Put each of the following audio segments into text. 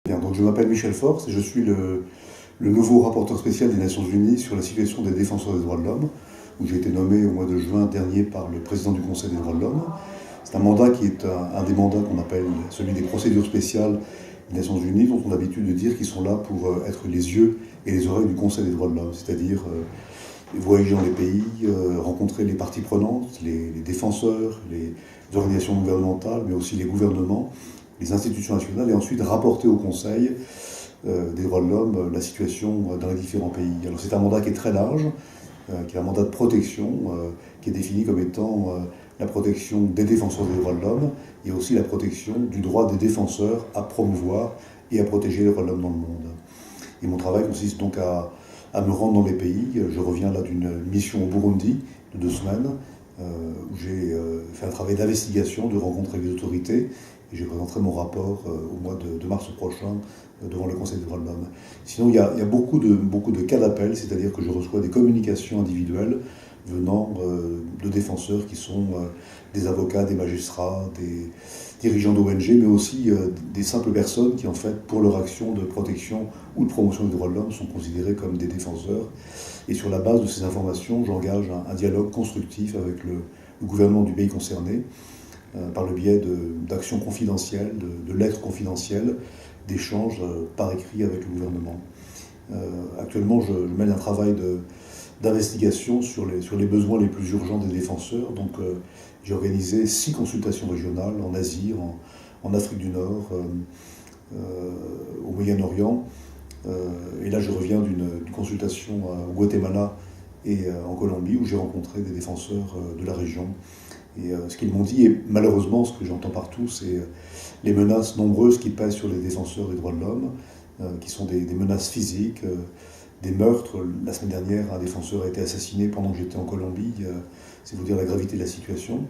Bien, donc je m'appelle Michel Forst et je suis le nouveau rapporteur spécial des Nations Unies sur la situation des défenseurs des droits de l'homme, où j'ai été nommé au mois de juin dernier par le président du Conseil des droits de l'homme. C'est un mandat qui est un des mandats qu'on appelle celui des procédures spéciales des Nations Unies, dont on a l'habitude de dire qu'ils sont là pour être les yeux et les oreilles du Conseil des droits de l'homme, c'est-à-dire voyager dans les pays, rencontrer les parties prenantes, les défenseurs, les organisations gouvernementales, mais aussi les gouvernements, les institutions nationales, et ensuite rapporter au Conseil des droits de l'homme la situation dans les différents pays. Alors c'est un mandat qui est très large, qui est un mandat de protection, qui est défini comme étant la protection des défenseurs des droits de l'homme et aussi la protection du droit des défenseurs à promouvoir et à protéger les droits de l'homme dans le monde. Et mon travail consiste donc à me rendre dans les pays. Je reviens là d'une mission au Burundi de 2 semaines, où j'ai fait un travail d'investigation, de rencontre avec les autorités, et je présenterai mon rapport au mois de mars prochain devant le Conseil des droits de l'homme. Sinon, il y a beaucoup de cas d'appel, c'est-à-dire que je reçois des communications individuelles venant de défenseurs qui sont des avocats, des magistrats, des dirigeants d'ONG, mais aussi des simples personnes qui, en fait, pour leur action de protection ou de promotion des droits de l'homme, sont considérés comme des défenseurs. Et sur la base de ces informations, j'engage un dialogue constructif avec le gouvernement du pays concerné, par le biais d'actions confidentielles, de lettres confidentielles, d'échanges par écrit avec le gouvernement. Actuellement, je mène un travail d'investigation sur les besoins les plus urgents des défenseurs. Donc, j'ai organisé 6 consultations régionales en Asie, en Afrique du Nord, au Moyen-Orient. Et là, je reviens d'une consultation au Guatemala et en Colombie, où j'ai rencontré des défenseurs de la région. Et ce qu'ils m'ont dit, et malheureusement ce que j'entends partout, c'est les menaces nombreuses qui pèsent sur les défenseurs des droits de l'homme, qui sont des menaces physiques, des meurtres. La semaine dernière, un défenseur a été assassiné pendant que j'étais en Colombie, c'est vous dire la gravité de la situation.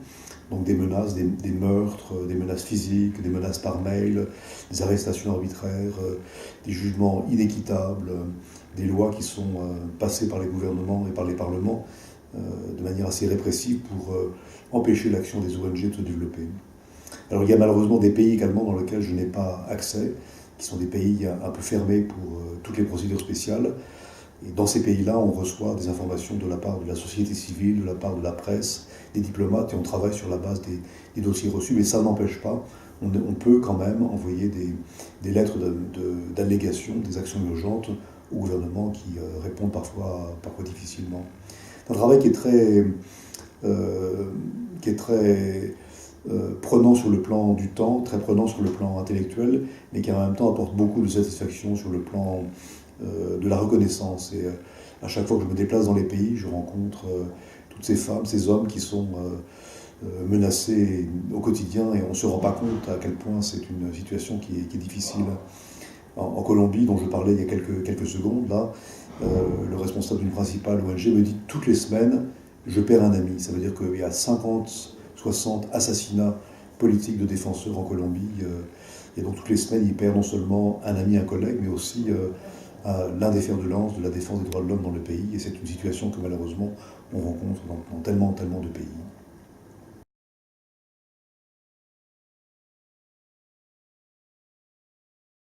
Donc des menaces, des meurtres, des menaces physiques, des menaces par mail, des arrestations arbitraires, des jugements inéquitables, des lois qui sont passées par les gouvernements et par les parlements de manière assez répressive pour empêcher l'action des ONG de se développer. Alors il y a malheureusement des pays également dans lesquels je n'ai pas accès, qui sont des pays un peu fermés pour toutes les procédures spéciales. Et dans ces pays-là, on reçoit des informations de la part de la société civile, de la part de la presse, des diplomates, et on travaille sur la base des dossiers reçus, mais ça n'empêche pas, on peut quand même envoyer des lettres d'allégation, des actions urgentes au gouvernement qui répondent parfois difficilement. C'est un travail qui est très prenant sur le plan du temps, très prenant sur le plan intellectuel, mais qui en même temps apporte beaucoup de satisfaction sur le plan de la reconnaissance. Et à chaque fois que je me déplace dans les pays, je rencontre toutes ces femmes, ces hommes qui sont menacés au quotidien, et on ne se rend pas compte à quel point c'est une situation qui est difficile. En Colombie, dont je parlais il y a quelques secondes, là, le responsable d'une principale ONG me dit toutes les semaines, je perds un ami. Ça veut dire qu'il y a 50, 60 assassinats politiques de défenseurs en Colombie. Et donc toutes les semaines, il perd non seulement un ami, un collègue, mais aussi l'un des fers de lance de la défense des droits de l'homme dans le pays. Et c'est une situation que malheureusement, on rencontre dans tellement de pays.